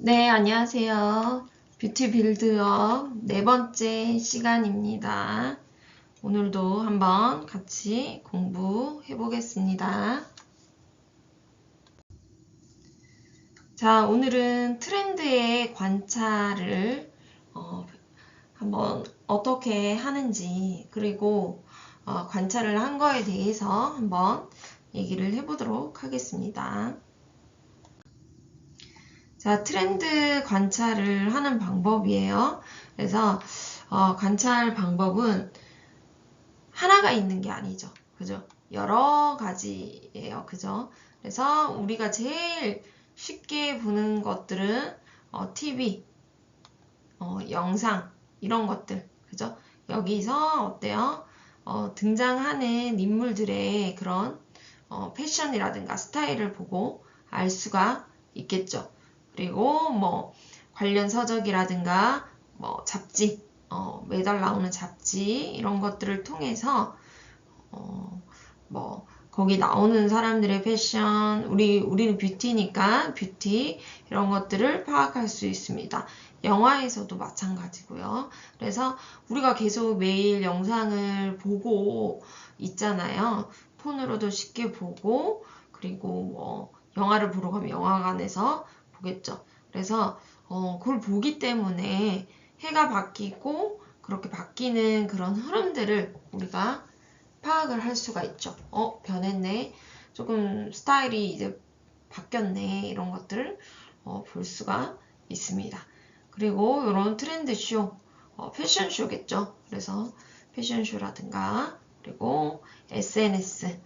네, 안녕하세요. 뷰티 빌드업 네 번째 시간입니다. 오늘도 한번 같이 공부해 보겠습니다. 자, 오늘은 트렌드의 관찰을 한번 어떻게 하는지, 그리고 관찰을 한 거에 대해서 한번 얘기를 해보도록 하겠습니다. 자, 트렌드 관찰을 하는 방법이에요. 그래서 관찰 방법은 하나가 있는 게 아니죠. 그죠? 여러 가지예요. 그죠? 그래서 우리가 제일 쉽게 보는 것들은 TV, 영상 이런 것들. 그죠? 여기서 어때요? 등장하는 인물들의 그런 패션이라든가 스타일을 보고 알 수가 있겠죠. 그리고 뭐 관련 서적이라든가 뭐 잡지, 매달 나오는 잡지 이런 것들을 통해서 뭐 거기 나오는 사람들의 패션, 우리는 뷰티니까 뷰티 이런 것들을 파악할 수 있습니다. 영화에서도 마찬가지고요. 그래서 우리가 계속 매일 영상을 보고 있잖아요. 폰으로도 쉽게 보고, 그리고 뭐 영화를 보러 가면 영화관에서 보겠죠. 그래서 그걸 보기 때문에 해가 바뀌고 그렇게 바뀌는 그런 흐름들을 우리가 파악을 할 수가 있죠. 변했네. 조금 스타일이 이제 바뀌었네. 이런 것들을 볼 수가 있습니다. 그리고 이런 트렌드쇼, 패션쇼겠죠. 그래서 패션쇼라든가, 그리고 SNS.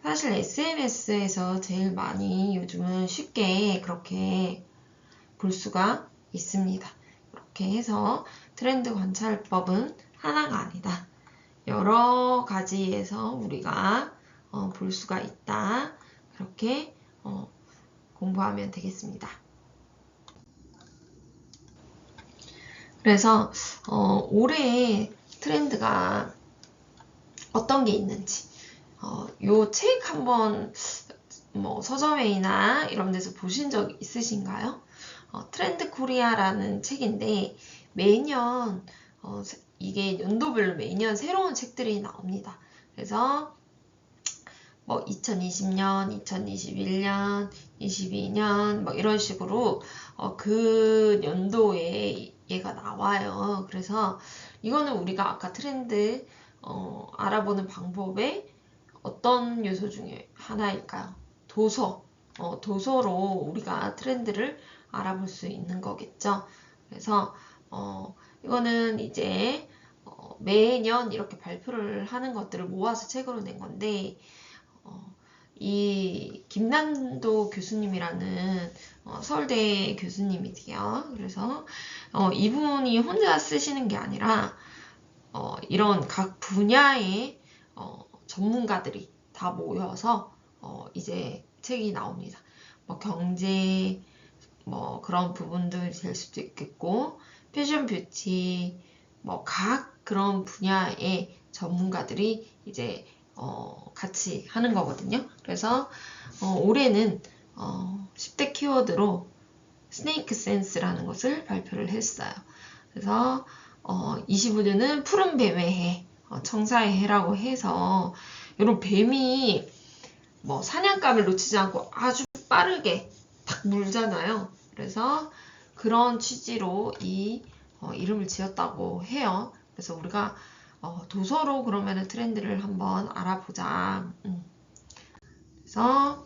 사실 SNS에서 제일 많이 요즘은 쉽게 그렇게 볼 수가 있습니다. 이렇게 해서 트렌드 관찰법은 하나가 아니다. 여러 가지에서 우리가 볼 수가 있다. 그렇게 공부하면 되겠습니다. 그래서 올해 트렌드가 어떤 게 있는지 요 책 한번 뭐 서점에나 이런 데서 보신 적 있으신가요? 트렌드 코리아라는 책인데 매년 이게 연도별로 매년 새로운 책들이 나옵니다. 그래서 뭐 2020년, 2021년, 22년 뭐 이런 식으로 그 연도에 얘가 나와요. 그래서 이거는 우리가 아까 트렌드 알아보는 방법의 어떤 요소 중에 하나일까요? 도서로 우리가 트렌드를 알아볼 수 있는 거겠죠. 그래서 이거는 이제 매년 이렇게 발표를 하는 것들을 모아서 책으로 낸 건데 이 김남도 교수님이라는 서울대 교수님이세요. 그래서 이분이 혼자 쓰시는 게 아니라 이런 각 분야의 전문가들이 다 모여서 이제 책이 나옵니다. 뭐 경제 뭐 그런 부분들 될 수도 있겠고 패션 뷰티 뭐 각 그런 분야의 전문가들이 이제 같이 하는 거거든요. 그래서 올해는 10대 키워드로 스네이크 센스라는 것을 발표를 했어요. 그래서 25년은 푸른 뱀의 해, 청사의 해라고 해서 이런 뱀이 뭐 사냥감을 놓치지 않고 아주 빠르게 탁 물잖아요. 그래서 그런 취지로 이 이름을 지었다고 해요. 그래서 우리가 도서로 그러면 트렌드를 한번 알아보자. 그래서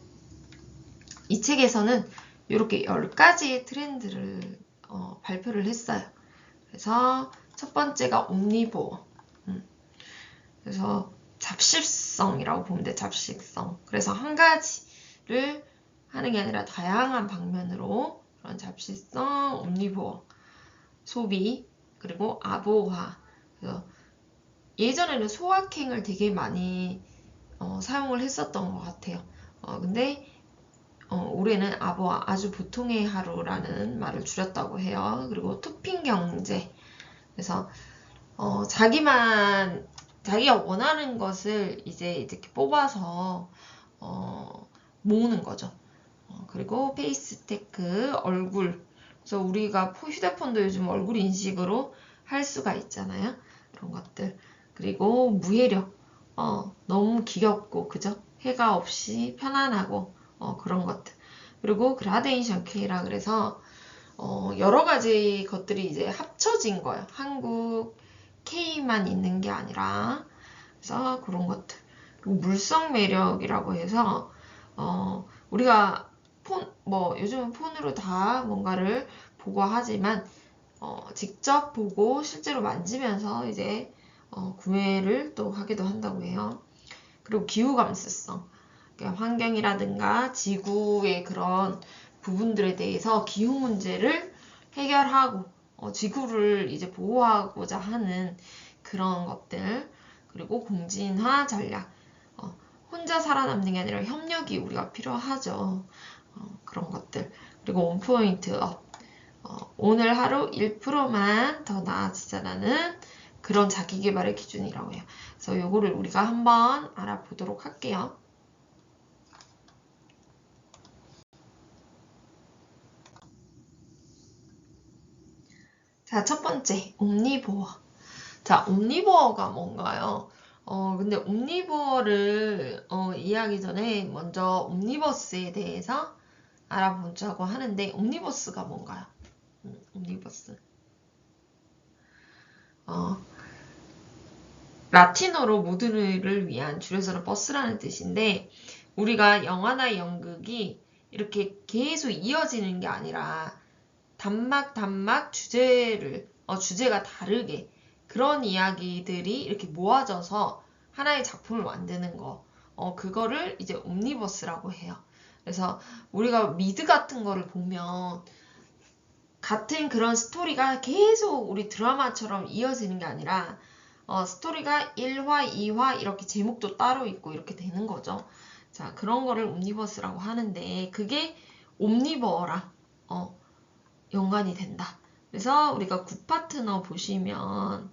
이 책에서는 이렇게 10가지의 트렌드를 발표를 했어요. 그래서 첫 번째가 옴니보어. 그래서 잡식성이라고 보면 돼. 잡식성. 그래서 한 가지를 하는 게 아니라 다양한 방면으로 그런 잡식성, 옴니보어, 소비, 그리고 아보화. 그래서 예전에는 소확행을 되게 많이 사용을 했었던 것 같아요. 근데 올해는 아보아 아주 보통의 하루라는 말을 줄였다고 해요. 그리고 토핑 경제. 그래서 자기가 원하는 것을 이제 이렇게 뽑아서 모으는 거죠. 그리고 페이스테크 얼굴 그래서 우리가 휴대폰도 요즘 얼굴 인식으로 할 수가 있잖아요. 그런 것들. 그리고 무해력. 너무 귀엽고, 그죠? 해가 없이 편안하고, 그런 것들. 그리고 그라데이션 K라 그래서, 여러 가지 것들이 이제 합쳐진 거예요. 한국 K만 있는 게 아니라. 그래서 그런 것들. 그리고 물성 매력이라고 해서, 우리가 요즘은 폰으로 다 뭔가를 보고 하지만, 직접 보고 실제로 만지면서 이제, 구매를 또 하기도 한다고 해요. 그리고 기후 감수성. 그러니까 환경이라든가 지구의 그런 부분들에 대해서 기후 문제를 해결하고, 지구를 이제 보호하고자 하는 그런 것들. 그리고 공진화 전략. 혼자 살아남는 게 아니라 협력이 우리가 필요하죠. 그런 것들. 그리고 원포인트 업. 오늘 하루 1%만 더 나아지자라는 그런 자기계발의 기준이라고 해요. 그래서 요거를 우리가 한번 알아보도록 할게요. 자, 첫 번째, 옴니보어. 자, 옴니보어가 뭔가요? 근데 옴니보어를 이해하기 전에 먼저 옴니버스에 대해서 알아보자고 하는데, 옴니버스가 뭔가요? 옴니버스. 라틴어로 모두를 위한 줄여서는 버스라는 뜻인데, 우리가 영화나 연극이 이렇게 계속 이어지는 게 아니라 단막 주제가 다르게 그런 이야기들이 이렇게 모아져서 하나의 작품을 만드는 거, 그거를 이제 옴니버스라고 해요. 그래서 우리가 미드 같은 거를 보면 같은 그런 스토리가 계속 우리 드라마처럼 이어지는 게 아니라 스토리가 1화, 2화 이렇게 제목도 따로 있고 이렇게 되는 거죠. 자, 그런 거를 옴니버스라고 하는데 그게 옴니버어랑 연관이 된다. 그래서 우리가 굿파트너 보시면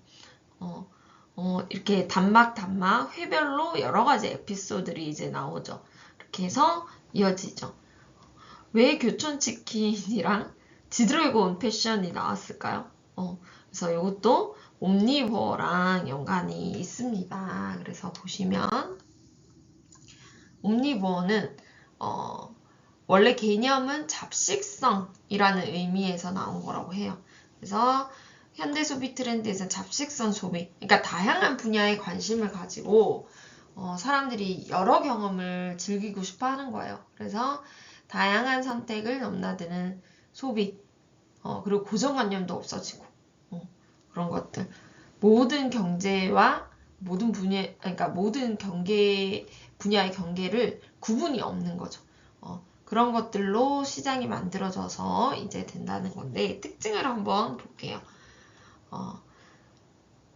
이렇게 단막 회별로 여러 가지 에피소드들이 이제 나오죠. 이렇게 해서 이어지죠. 왜 교촌치킨이랑 지드래곤 패션이 나왔을까요? 그래서 이것도 옴니버랑 연관이 있습니다. 그래서 보시면 옴니버는 원래 개념은 잡식성이라는 의미에서 나온 거라고 해요. 그래서 현대 소비 트렌드에서 잡식성 소비, 그러니까 다양한 분야에 관심을 가지고 사람들이 여러 경험을 즐기고 싶어 하는 거예요. 그래서 다양한 선택을 넘나드는 소비, 그리고 고정관념도 없어지고 그런 것들. 모든 경제와 모든 그러니까 모든 분야의 경계를 구분이 없는 거죠. 그런 것들로 시장이 만들어져서 이제 된다는 건데 특징을 한번 볼게요.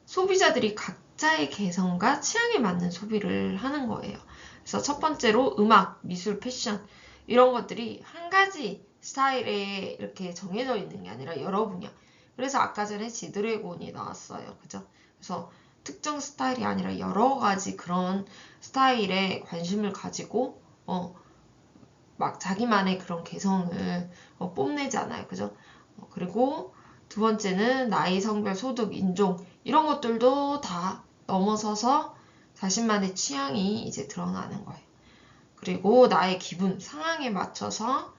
소비자들이 각자의 개성과 취향에 맞는 소비를 하는 거예요. 그래서 첫 번째로 음악, 미술, 패션 이런 것들이 한 가지 스타일에 이렇게 정해져 있는 게 아니라 여러 분야. 그래서 아까 전에 지드래곤이 나왔어요. 그죠? 그래서 특정 스타일이 아니라 여러 가지 그런 스타일에 관심을 가지고 막 자기만의 그런 개성을 뽐내잖아요. 그죠? 그리고 두 번째는 나이, 성별, 소득, 인종 이런 것들도 다 넘어서서 자신만의 취향이 이제 드러나는 거예요. 그리고 나의 기분, 상황에 맞춰서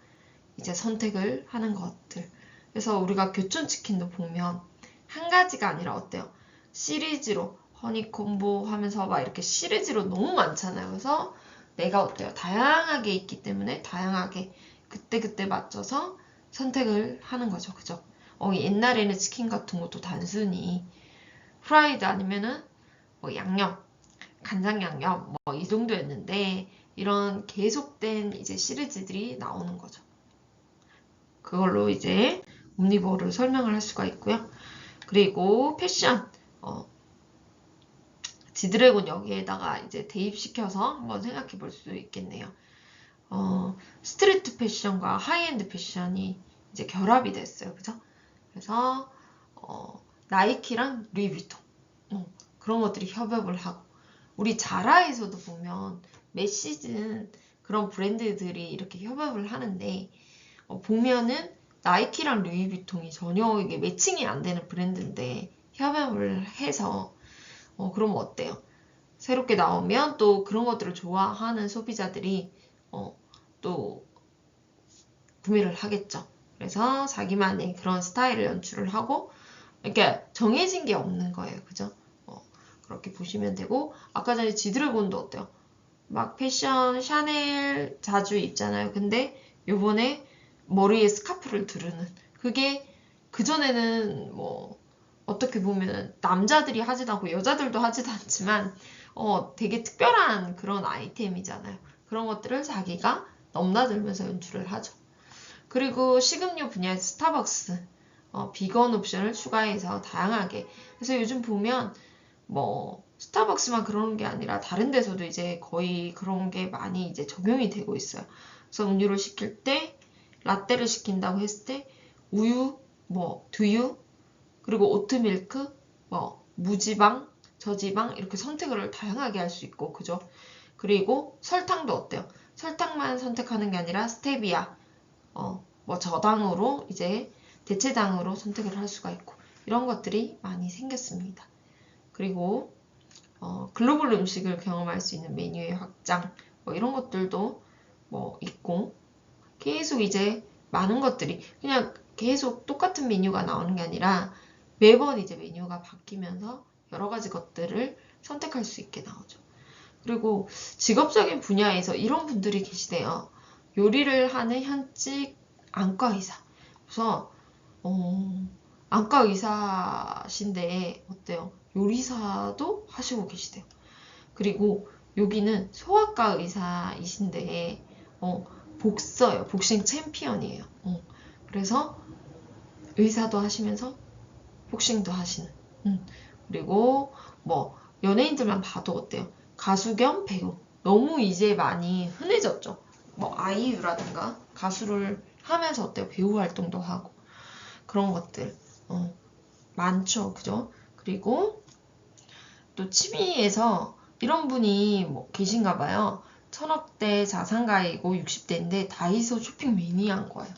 이제 선택을 하는 것들. 그래서 우리가 교촌치킨도 보면 한 가지가 아니라 어때요? 시리즈로 허니콤보 하면서 막 이렇게 시리즈로 너무 많잖아요. 그래서 내가 어때요? 다양하게 있기 때문에 다양하게 그때그때 맞춰서 선택을 하는 거죠. 그죠? 옛날에는 치킨 같은 것도 단순히 프라이드 아니면은 뭐 양념, 간장 양념 뭐 이 정도였는데 이런 계속된 이제 시리즈들이 나오는 거죠. 그걸로 이제 옴니버를 설명을 할 수가 있고요. 그리고 패션, 지드래곤 여기에다가 이제 대입시켜서 한번 생각해 볼 수 있겠네요. 스트리트 패션과 하이엔드 패션이 이제 결합이 됐어요. 그죠? 그래서, 나이키랑 루이비통, 그런 것들이 협업을 하고, 우리 자라에서도 보면 매 시즌 그런 브랜드들이 이렇게 협업을 하는데, 보면은 나이키랑 루이비통이 전혀 이게 매칭이 안 되는 브랜드인데 협업을 해서 그러면 어때요? 새롭게 나오면 또 그런 것들을 좋아하는 소비자들이 또 구매를 하겠죠. 그래서 자기만의 그런 스타일을 연출을 하고 이렇게 정해진 게 없는 거예요. 그죠? 그렇게 보시면 되고 아까 전에 지드래곤도 어때요? 막 패션 샤넬 자주 입잖아요. 근데 요번에 머리에 스카프를 두르는 그게 그전에는 뭐 어떻게 보면 남자들이 하지도 않고 여자들도 하지도 않지만 되게 특별한 그런 아이템이잖아요. 그런 것들을 자기가 넘나들면서 연출을 하죠. 그리고 식음료 분야의 스타벅스 비건 옵션을 추가해서 다양하게 그래서 요즘 보면 뭐 스타벅스만 그러는 게 아니라 다른 데서도 이제 거의 그런 게 많이 이제 적용이 되고 있어요. 그래서 음료를 시킬 때 라떼를 시킨다고 했을 때 우유, 뭐 두유, 그리고 오트밀크, 뭐 무지방, 저지방 이렇게 선택을 다양하게 할 수 있고 그죠? 그리고 설탕도 어때요? 설탕만 선택하는 게 아니라 스테비아, 뭐 저당으로 이제 대체당으로 선택을 할 수가 있고 이런 것들이 많이 생겼습니다. 그리고 글로벌 음식을 경험할 수 있는 메뉴의 확장 뭐 이런 것들도 뭐 있고 계속 이제 많은 것들이 그냥 계속 똑같은 메뉴가 나오는 게 아니라 매번 이제 메뉴가 바뀌면서 여러 가지 것들을 선택할 수 있게 나오죠. 그리고 직업적인 분야에서 이런 분들이 계시대요. 요리를 하는 현직 안과 의사. 그래서 안과 의사신데 어때요? 요리사도 하시고 계시대요. 그리고 여기는 소아과 의사이신데 복서예요. 복싱 챔피언이에요. 그래서 의사도 하시면서 복싱도 하시는. 그리고 뭐 연예인들만 봐도 어때요? 가수 겸 배우. 너무 이제 많이 흔해졌죠. 뭐 아이유라든가 가수를 하면서 어때요? 배우 활동도 하고 그런 것들 많죠. 그죠? 그리고 또 취미에서 이런 분이 뭐 계신가 봐요. 1000억대 자산가이고 60대인데 다이소 쇼핑 매니아인 거예요.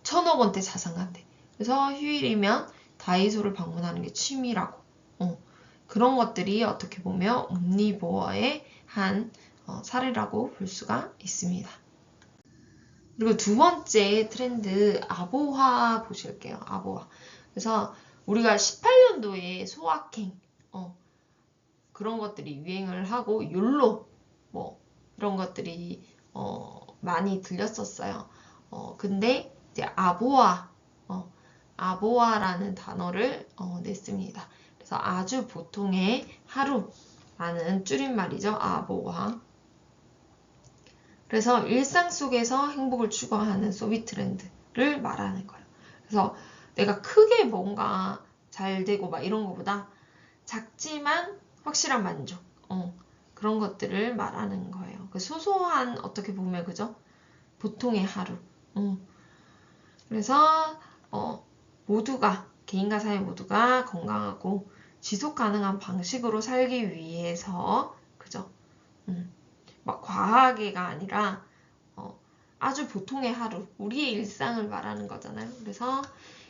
1000억 원대 자산가인데. 그래서 휴일이면 다이소를 방문하는 게 취미라고. 그런 것들이 어떻게 보면 옴니버의 한 사례라고 볼 수가 있습니다. 그리고 두 번째 트렌드 아보화 보실게요. 아보화. 그래서 우리가 18년도에 소확행 그런 것들이 유행을 하고 욜로 뭐 그런 것들이 많이 들렸었어요. 근데 이제 아보아라는 단어를 냈습니다. 그래서 아주 보통의 하루라는 줄임말이죠. 아보아. 그래서 일상 속에서 행복을 추구하는 소비 트렌드를 말하는 거예요. 그래서 내가 크게 뭔가 잘 되고 막 이런 거보다 작지만 확실한 만족. 그런 것들을 말하는 거예요. 그 소소한 어떻게 보면 그죠? 보통의 하루. 그래서 모두가 개인과 사회 모두가 건강하고 지속 가능한 방식으로 살기 위해서 그죠? 막 과하게가 아니라 아주 보통의 하루, 우리의 일상을 말하는 거잖아요. 그래서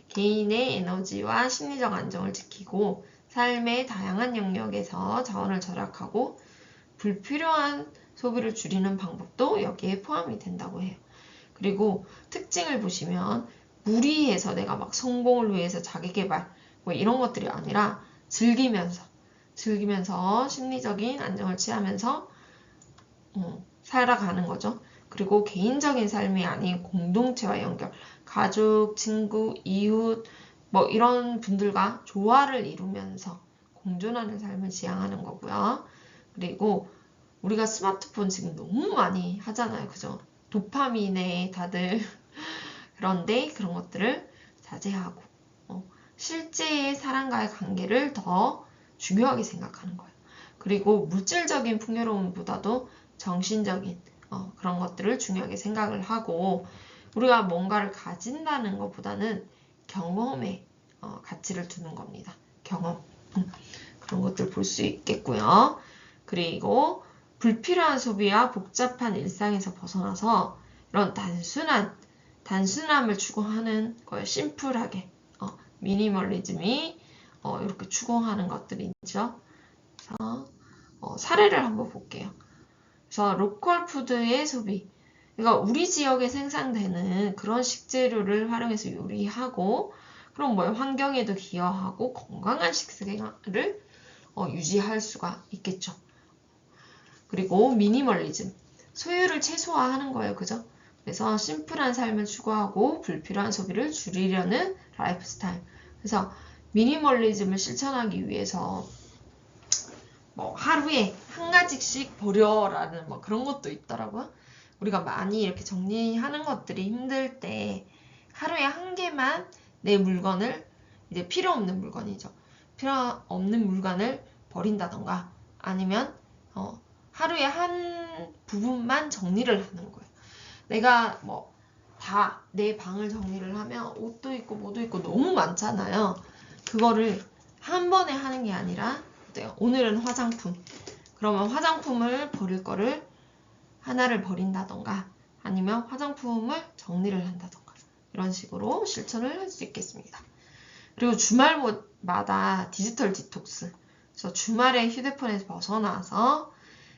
개인의 에너지와 심리적 안정을 지키고 삶의 다양한 영역에서 자원을 절약하고 불필요한 소비를 줄이는 방법도 여기에 포함이 된다고 해요. 그리고 특징을 보시면 무리해서 내가 막 성공을 위해서 자기계발 뭐 이런 것들이 아니라 즐기면서 심리적인 안정을 취하면서 살아가는 거죠. 그리고 개인적인 삶이 아닌 공동체와 연결, 가족, 친구, 이웃 뭐 이런 분들과 조화를 이루면서 공존하는 삶을 지향하는 거고요. 그리고 우리가 스마트폰 지금 너무 많이 하잖아요. 그죠? 도파민에 다들 그런데 그런 것들을 자제하고 실제의 사람과의 관계를 더 중요하게 생각하는 거예요. 그리고 물질적인 풍요로움보다도 정신적인 그런 것들을 중요하게 생각을 하고 우리가 뭔가를 가진다는 것보다는 경험에 가치를 두는 겁니다. 경험. 그런 것들 볼 수 있겠고요. 그리고 불필요한 소비와 복잡한 일상에서 벗어나서 이런 단순함을 추구하는 거예요. 심플하게. 미니멀리즘이 이렇게 추구하는 것들이죠. 그래서 사례를 한번 볼게요. 그래서 로컬 푸드의 소비. 그러니까 우리 지역에 생산되는 그런 식재료를 활용해서 요리하고, 그럼 뭐 환경에도 기여하고 건강한 식생활을 유지할 수가 있겠죠. 그리고 미니멀리즘. 소유를 최소화하는 거예요. 그죠? 그래서 심플한 삶을 추구하고 불필요한 소비를 줄이려는 라이프 스타일. 그래서 미니멀리즘을 실천하기 위해서 뭐 하루에 한 가지씩 버려라는 뭐 그런 것도 있더라고요. 우리가 많이 이렇게 정리하는 것들이 힘들 때 하루에 한 개만 내 물건을, 이제 필요 없는 물건이죠. 필요 없는 물건을 버린다던가, 아니면 하루에 한 부분만 정리를 하는 거예요. 내가 뭐 다 내 방을 정리를 하면 옷도 있고 뭐도 있고 너무 많잖아요. 그거를 한 번에 하는 게 아니라, 오늘은 화장품. 그러면 화장품을 버릴 거를 하나를 버린다던가, 아니면 화장품을 정리를 한다던가, 이런 식으로 실천을 할 수 있겠습니다. 그리고 주말마다 디지털 디톡스. 그래서 주말에 휴대폰에서 벗어나서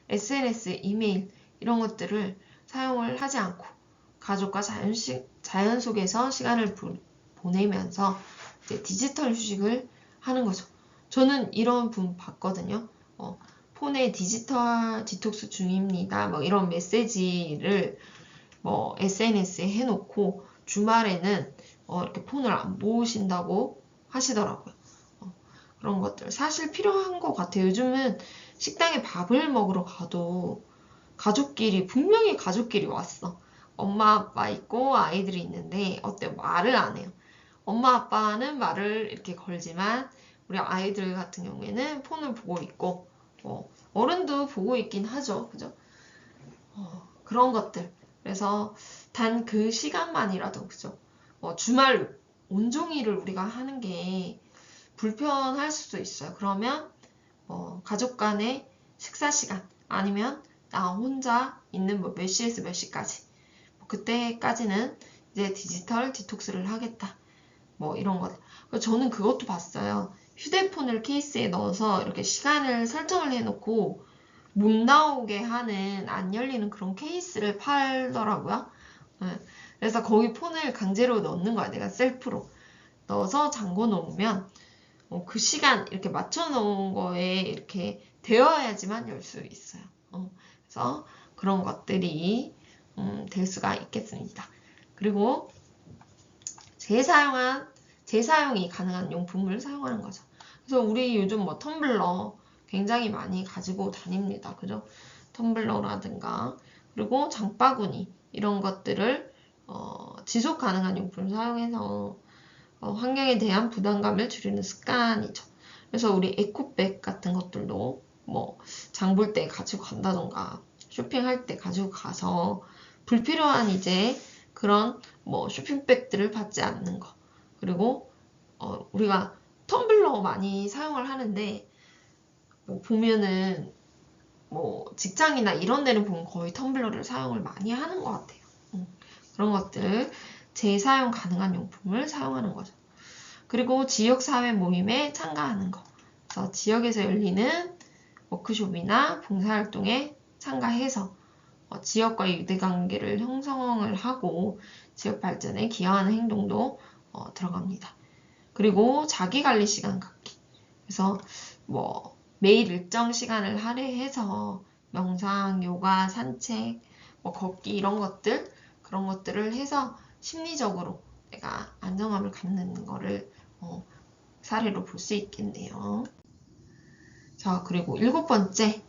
SNS, 이메일 이런 것들을 사용을 하지 않고 가족과 자연 속에서 시간을 보내면서 이제 디지털 휴식을 하는 거죠. 저는 이런 분 봤거든요. 폰에 디지털 디톡스 중입니다. 뭐 이런 메시지를 뭐 SNS에 해놓고 주말에는 이렇게 폰을 안 보신다고 하시더라고요. 그런 것들 사실 필요한 것 같아요. 요즘은 식당에 밥을 먹으러 가도 분명히 가족끼리 왔어. 엄마 아빠 있고 아이들이 있는데 어때요? 말을 안 해요. 엄마 아빠는 말을 이렇게 걸지만 우리 아이들 같은 경우에는 폰을 보고 있고, 어른도 보고 있긴 하죠. 그죠? 그런 것들. 그래서 단 그 시간만이라도, 그죠? 주말 온종일을 우리가 하는 게 불편할 수도 있어요. 그러면 가족 간의 식사 시간, 아니면 나 혼자 있는 몇 시에서 몇 시까지, 그때까지는 이제 디지털 디톡스를 하겠다. 뭐 이런 것. 저는 그것도 봤어요. 휴대폰을 케이스에 넣어서 이렇게 시간을 설정을 해놓고 못 나오게 하는, 안 열리는 그런 케이스를 팔더라고요. 그래서 거기 폰을 강제로 넣는 거야. 내가 셀프로 넣어서 잠궈 놓으면 그 시간 이렇게 맞춰 놓은 거에 이렇게 되어야지만 열 수 있어요. 그래서 그런 것들이 될 수가 있겠습니다. 그리고 재사용이 가능한 용품을 사용하는 거죠. 그래서 우리 요즘 뭐 텀블러 굉장히 많이 가지고 다닙니다. 그죠? 텀블러라든가, 그리고 장바구니 이런 것들을 지속 가능한 용품을 사용해서 환경에 대한 부담감을 줄이는 습관이죠. 그래서 우리 에코백 같은 것들도 뭐 장 볼 때 가지고 간다던가, 쇼핑할 때 가지고 가서 불필요한 이제 그런 뭐 쇼핑백들을 받지 않는 거. 그리고 우리가 텀블러 많이 사용을 하는데, 뭐 보면은 뭐 직장이나 이런 데는 보면 거의 텀블러를 사용을 많이 하는 것 같아요. 그런 것들 재사용 가능한 용품을 사용하는 거죠. 그리고 지역사회 모임에 참가하는 거. 그래서 지역에서 열리는 워크숍이나 봉사활동에 참가해서 지역과 유대관계를 형성을 하고 지역 발전에 기여하는 행동도 들어갑니다. 그리고 자기관리 시간 갖기. 그래서 뭐 매일 일정 시간을 할애해서 명상, 요가, 산책, 뭐 걷기 이런 것들, 그런 것들을 해서 심리적으로 내가 안정감을 갖는 거를 사례로 볼 수 있겠네요. 자, 그리고 7번째,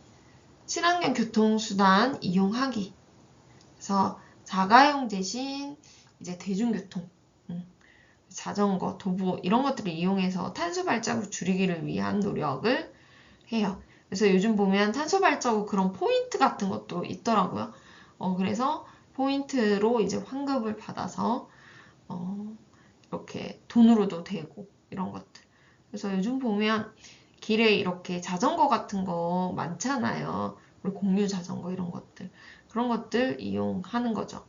친환경 교통수단 이용하기. 그래서 자가용 대신 이제 대중교통, 자전거, 도보 이런 것들을 이용해서 탄소 발자국 줄이기를 위한 노력을 해요. 그래서 요즘 보면 탄소 발자국 그런 포인트 같은 것도 있더라고요. 그래서 포인트로 이제 환급을 받아서 이렇게 돈으로도 되고 이런 것들. 그래서 요즘 보면 길에 이렇게 자전거 같은 거 많잖아요. 우리 공유 자전거 이런 것들. 그런 것들 이용하는 거죠.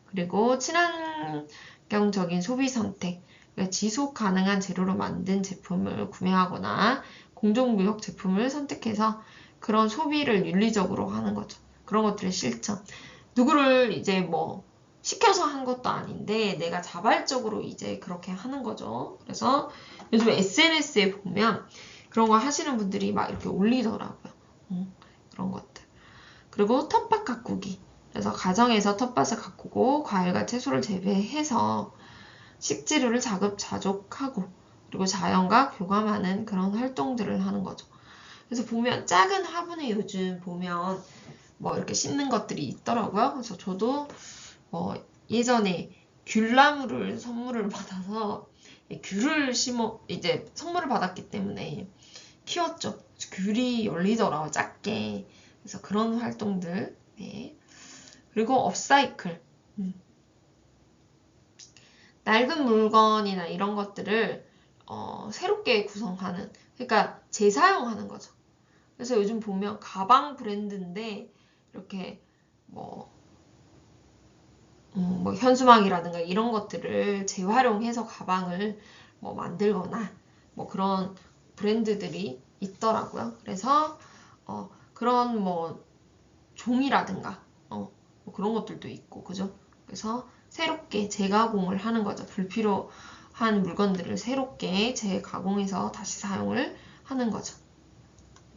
그리고 친환경적인 소비 선택, 그러니까 지속 가능한 재료로 만든 제품을 구매하거나 공정무역 제품을 선택해서 그런 소비를 윤리적으로 하는 거죠. 그런 것들의 실천. 누구를 이제 뭐 시켜서 한 것도 아닌데 내가 자발적으로 이제 그렇게 하는 거죠. 그래서 요즘 SNS에 보면 그런 거 하시는 분들이 막 이렇게 올리더라고요. 그런 것들. 그리고 텃밭 가꾸기. 그래서 가정에서 텃밭을 가꾸고 과일과 채소를 재배해서 식재료를 자급자족하고 그리고 자연과 교감하는 그런 활동들을 하는 거죠. 그래서 보면 작은 화분에 요즘 보면 뭐 이렇게 심는 것들이 있더라고요. 그래서 저도 예전에 귤나무를 선물을 받아서 귤을 심어 이제 선물을 받았기 때문에 키웠죠. 귤이 열리더라고요. 작게. 그래서 그런 활동들. 네. 그리고 업사이클. 낡은 물건이나 이런 것들을 새롭게 구성하는, 그러니까 재사용하는 거죠. 그래서 요즘 보면 가방 브랜드인데 이렇게 뭐 현수막이라든가 이런 것들을 재활용해서 가방을 뭐 만들거나 뭐 그런 브랜드들이 있더라고요. 그래서 그런 뭐 종이라든가 뭐 그런 것들도 있고, 그죠? 그래서 새롭게 재가공을 하는 거죠. 불필요한 물건들을 새롭게 재가공해서 다시 사용을 하는 거죠.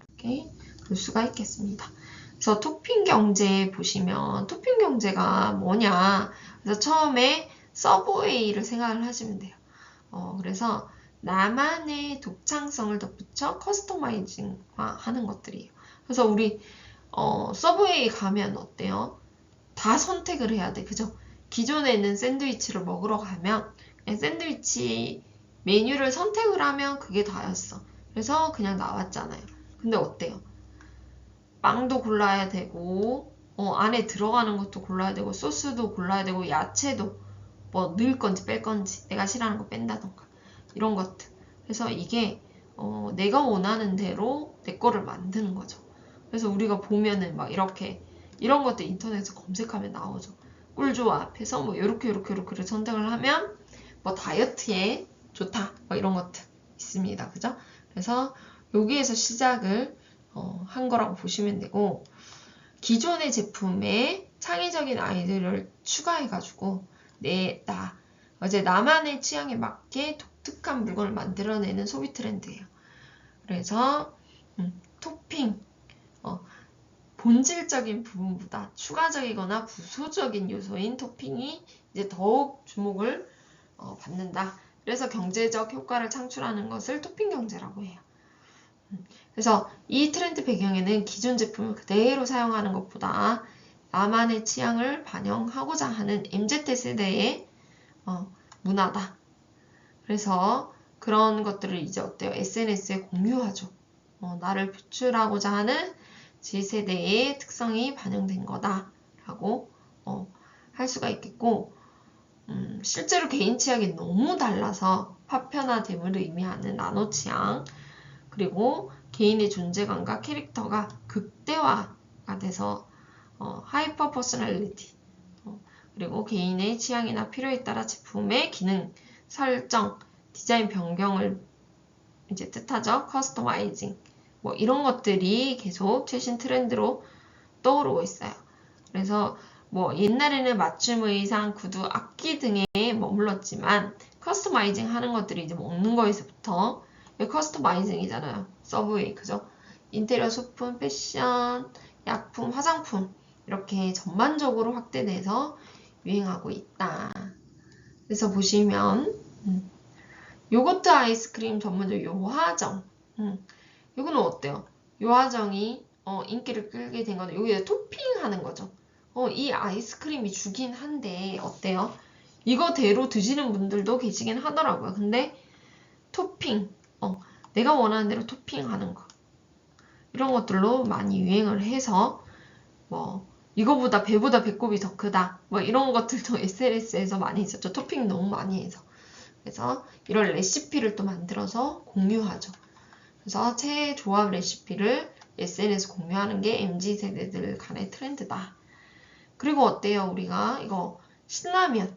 이렇게 볼 수가 있겠습니다. 그래서 토핑 경제 보시면 토핑 경제가 뭐냐? 그래서 처음에 서브웨이를 생각을 하시면 돼요. 그래서 나만의 독창성을 덧붙여 커스터마이징화 하는 것들이에요. 그래서 우리 서브웨이 가면 어때요? 다 선택을 해야 돼. 그죠? 기존에 있는 샌드위치를 먹으러 가면 샌드위치 메뉴를 선택을 하면 그게 다였어. 그래서 그냥 나왔잖아요. 근데 어때요? 빵도 골라야 되고 안에 들어가는 것도 골라야 되고 소스도 골라야 되고 야채도 뭐 넣을 건지 뺄 건지 내가 싫어하는 거 뺀다던가 이런 것들. 그래서 이게 내가 원하는 대로 내 거를 만드는 거죠. 그래서 우리가 보면은 막 이렇게 이런 것도 인터넷에서 검색하면 나오죠. 꿀조합해서 뭐 요렇게 선택을 하면 뭐 다이어트에 좋다 뭐 이런 것들 있습니다. 그죠? 그래서 여기에서 시작을 한 거라고 보시면 되고, 기존의 제품에 창의적인 아이디어를 추가해가지고 이제 나만의 취향에 맞게 독특한 물건을 만들어내는 소비 트렌드예요. 그래서 토핑, 본질적인 부분보다 추가적이거나 부수적인 요소인 토핑이 이제 더욱 주목을 받는다. 그래서 경제적 효과를 창출하는 것을 토핑 경제라고 해요. 그래서 이 트렌드 배경에는 기존 제품을 그대로 사용하는 것보다 나만의 취향을 반영하고자 하는 MZ세대의 문화다. 그래서 그런 것들을 이제 어때요? SNS에 공유하죠. 나를 표출하고자 하는 Z세대의 특성이 반영된 거다라고 할 수가 있겠고, 실제로 개인 취향이 너무 달라서 파편화됨을 의미하는 나노 취향, 그리고 개인의 존재감과 캐릭터가 극대화가 돼서 하이퍼 퍼스널리티, 그리고 개인의 취향이나 필요에 따라 제품의 기능, 설정, 디자인 변경을 이제 뜻하죠. 커스터마이징. 뭐 이런 것들이 계속 최신 트렌드로 떠오르고 있어요. 그래서 뭐 옛날에는 맞춤 의상, 구두, 악기 등에 머물렀지만 커스터마이징 하는 것들이 이제 먹는 거에서부터 커스터마이징이잖아요. 서브웨이, 그죠? 인테리어 소품, 패션, 약품, 화장품 이렇게 전반적으로 확대돼서 유행하고 있다. 그래서 보시면 요거트 아이스크림 전문점 요화정, 이거는 어때요? 요화정이 인기를 끌게 된 거는 여기에 토핑하는 거죠. 이 아이스크림이 주긴 한데 어때요? 이거대로 드시는 분들도 계시긴 하더라고요. 근데 토핑, 내가 원하는 대로 토핑하는 거 이런 것들로 많이 유행을 해서 뭐 이거보다 배보다 배꼽이 더 크다 뭐 이런 것들도 SNS에서 많이 있었죠. 토핑 너무 많이 해서. 그래서 이런 레시피를 또 만들어서 공유하죠. 그래서 최애 조합 레시피를 SNS 공유하는 게 MZ세대들 간의 트렌드다. 그리고 어때요? 우리가 이거 신라면.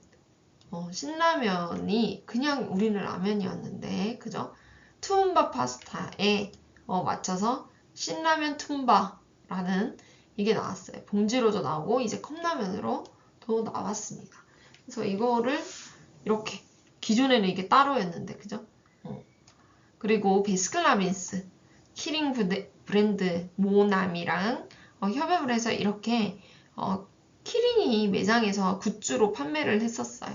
신라면이 그냥 우리는 라면이었는데, 그죠? 투움바 파스타에 맞춰서 신라면 툼바라는 이게 나왔어요. 봉지로도 나오고 이제 컵라면으로도 나왔습니다. 그래서 이거를 이렇게 기존에는 이게 따로였는데, 그죠? 그리고 베스킨라빈스 키링 브랜드 모남이랑 협업을 해서 이렇게 키링이 매장에서 굿즈로 판매를 했었어요.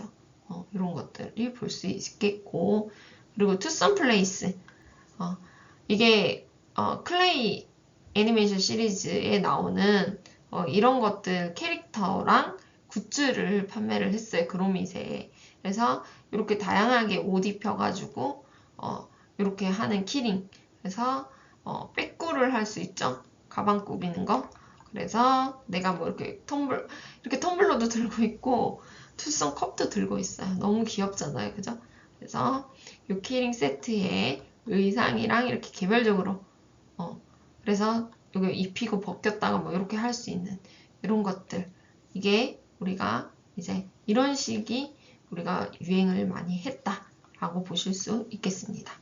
이런 것들이 볼 수 있겠고, 그리고 투썸 플레이스 이게 클레이 애니메이션 시리즈에 나오는 이런 것들 캐릭터랑 굿즈를 판매를 했어요. 그로밋에. 그래서 이렇게 다양하게 옷 입혀가지고 이렇게 하는 키링. 그래서 백구를 할 수 있죠. 가방 꾸미는 거. 그래서 내가 뭐 이렇게 텀블러도 들고 있고 투썸 컵도 들고 있어요. 너무 귀엽잖아요. 그죠? 그래서 이 키링 세트에 의상이랑 이렇게 개별적으로 그래서 이거 입히고 벗겼다가 뭐 이렇게 할 수 있는 이런 것들. 이게 우리가 이제 이런 식이 우리가 유행을 많이 했다라고 보실 수 있겠습니다.